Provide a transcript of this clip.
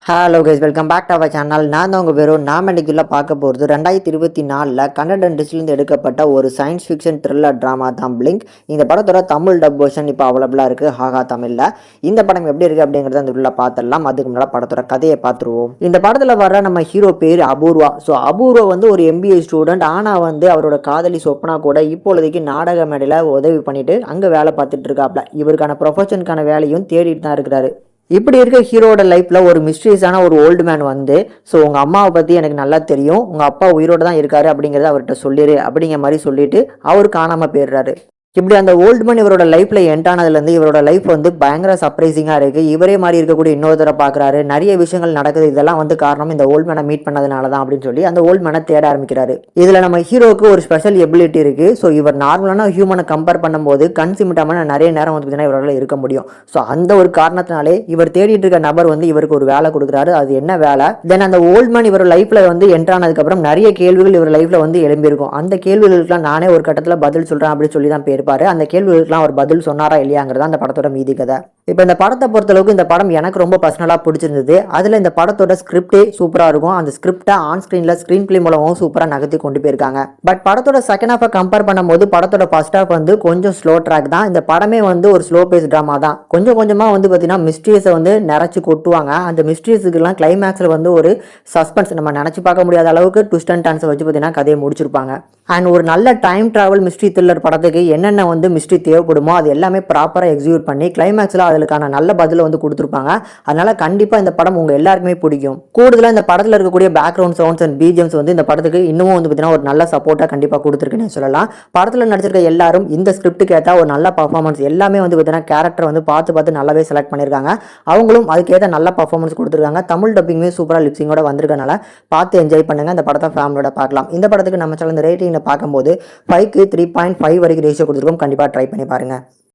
Hello guys, welcome back to our channel. நான் தான் உங்கள் பேரும். நாம் இன்னைக்குள்ள பார்க்க போகிறது 2024 கன்னட இண்டஸ்ட்ரியிலேருந்து எடுக்கப்பட்ட ஒரு சயின்ஸ் ஃபிக்ஷன் த்ரில்லர் ட்ராமா தான் பிளிங்க். இந்த படத்தோட தமிழ் டப் வெர்ஷன் இப்போ அவைலபிளாக இருக்குது ஹாகா தமிழில். இந்த படம் எப்படி இருக்குது அப்படிங்கிறத அந்த உள்ள பார்த்துடலாம். அதுக்கு முன்னாடி படத்தோட கதையை பார்த்துருவோம். இந்த படத்தில் வர நம்ம ஹீரோ பேர் அபூர்வா. ஸோ அபூர்வா வந்து ஒரு MBA ஸ்டூடெண்ட். ஆனால் வந்து அவரோட காதலி சொப்னா கூட இப்பொழுதைக்கு நாடக மேடையில் உதவி பண்ணிட்டு அங்கே வேலை பார்த்துட்டு இருக்காப்ல. இவருக்கான ப்ரொஃபஷனுக்கான வேலையும் தேடிட்டு தான் இருக்கிறாரு. இப்படி இருக்க ஹீரோட லைஃப்பில் ஒரு மிஸ்ட்ரியஸான ஒரு ஓல்டு மேன் வந்து, ஸோ உங்கள் அம்மாவை பற்றி எனக்கு நல்லா தெரியும், உங்கள் அப்பா உயிரோடு தான் இருக்காரு அப்படிங்கிறத அவர்கிட்ட சொல்லிடு அப்படிங்கிற மாதிரி சொல்லிட்டு அவர் காணாமல் போயிடுறாரு. இப்படி அந்த ஓல்டு மேன் இவரோட லைஃப்பில் என்டானதுலேருந்து இவரோட லைஃப் வந்து பயங்கர சர்ப்ரைசிங்காக இருக்குது. இவரே மாதிரி இருக்கக்கூடிய இன்னொருத்தரை பார்க்குறாரு, நிறைய விஷயங்கள் நடக்குது. இதெல்லாம் வந்து காரணம் இந்த ஓல்டு மேனை மீட் பண்ணதுனால தான் அப்படின்னு சொல்லி அந்த ஓல்டு மேனை தேட ஆரம்பிக்கிறாரு. இதில் நம்ம ஹீரோவுக்கு ஒரு ஸ்பெஷல் எபிலிட்டி இருக்குது. ஸோ இவர் நார்மலான ஹியூமனை கம்பேர் பண்ணும்போது கண் சிமிட்டாமல் நிறைய நேரம் வந்து பார்த்தீங்கன்னா இவரால் இருக்க முடியும். ஸோ அந்த ஒரு காரணத்தினாலே இவர் தேடிட்டு இருக்க நபர் வந்து இவருக்கு ஒரு வேலை கொடுக்குறாரு. அது என்ன வேலை? தென் அந்த ஓல்டு மேன் இவர் லைஃப்பில் வந்து என்ட்ரானதுக்கப்புறம் நிறைய கேள்விகள் இவர் லைஃப்பில் வந்து எழும்பியிருக்கும். அந்த கேள்விகளுக்குலாம் நானே ஒரு கட்டத்தில் பதில் சொல்கிறேன் அப்படின்னு சொல்லி தான் இருப்பாரு. அந்த கேள்விகளுக்கெல்லாம் அவர் பதில் சொன்னாரா இல்லையாங்கிறதா அந்த படத்தோட மீதி கதை. இப்போ இந்த படத்தை பொறுத்தளவுக்கு இந்த படம் எனக்கு ரொம்ப பர்சனலாக பிடிச்சிருந்தது. அதில் இந்த படத்தோட ஸ்கிரிப்டே சூப்பராக இருக்கும். அந்த ஸ்கிரிப்டை ஆன் ஸ்க்ரீனில் ஸ்க்ரீன் பிளே மூலமும் சூப்பராக நகர்த்தி கொண்டு போயிருக்காங்க. பட் படத்தோட செகண்ட் ஹாஃபை கம்பேர் பண்ணும்போது படத்தோட ஃபர்ஸ்ட் ஹாஃப் வந்து கொஞ்சம் ஸ்லோ ட்ராக் தான். இந்த படமே வந்து ஒரு ஸ்லோ பேஸ் ட்ராமா தான். கொஞ்சம் கொஞ்சமாக வந்து பார்த்தீங்கன்னா மிஸ்ட்ரியஸை வந்து நிறச்சி கொட்டுவாங்க. அந்த மிஸ்ட்ரியஸுக்கெல்லாம் கிளைமேக்ஸில் வந்து ஒரு சஸ்பென்ஸ் நம்ம நினச்சி பார்க்க முடியாத அளவுக்கு ட்விஸ்ட் அண்ட் டர்ன்ஸை வச்சு பார்த்தீங்கன்னா கதையை முடிச்சிருப்பாங்க. அண்ட் ஒரு நல்ல டைம் ட்ராவல் மிஸ்ட்ரி த்ரில்லர் படத்துக்கு என்னென்ன வந்து மிஸ்ட்ரி தேவைப்படுமோ அது எல்லாமே ப்ராப்பராக எக்ஸிக்யூட் பண்ணி கிளைமேக்ஸில் அதுக்கான நல்ல பதிலை வந்து கொடுத்துருப்பாங்க. அதனால கண்டிப்பாக இந்த படம் உங்கள் எல்லாருக்குமே பிடிக்கும். கூடுதலாக இந்த படத்தில் இருக்கக்கூடிய பேக்ரவுண்ட் சவுண்ட்ஸ் அண்ட் பிஜிஎம்ஸ் வந்து இந்த படத்துக்கு இன்னமும் வந்து பார்த்தீங்கன்னா ஒரு நல்ல சப்போர்ட்டாக கண்டிப்பாக கொடுத்துருக்குன்னு சொல்லலாம். படத்தில் நடிச்சிருக்க எல்லாரும் இந்த ஸ்கிரிப்டுக்கு ஏற்ற ஒரு நல்ல பர்ஃபார்மன்ஸ் எல்லாமே வந்து பார்த்தீங்கன்னா கேரக்டர் வந்து பார்த்து நல்லாவே செலக்ட் பண்ணியிருக்காங்க. அவங்களும் அதுக்கேற்ற நல்ல பர்ஃபார்மன்ஸ் கொடுத்துருக்காங்க. தமிழ் டப்பிங்குமே சூப்பராக லிப்சிங்கோட வந்திருக்கனால பார்த்து என்ஜாய் பண்ணுங்கள். இந்த படத்தை ஃபேமிலியோட பார்க்கலாம். இந்த படத்துக்கு நம்ம சேனல் இந்த ரேட்டிங்கில் பார்க்கும்போது 5க்கு 3.5 வரைக்கும் ரேஷியோ கொடுத்துருக்கோம். கண்டிப்பாக ட்ரை பண்ணி பாருங்கள்.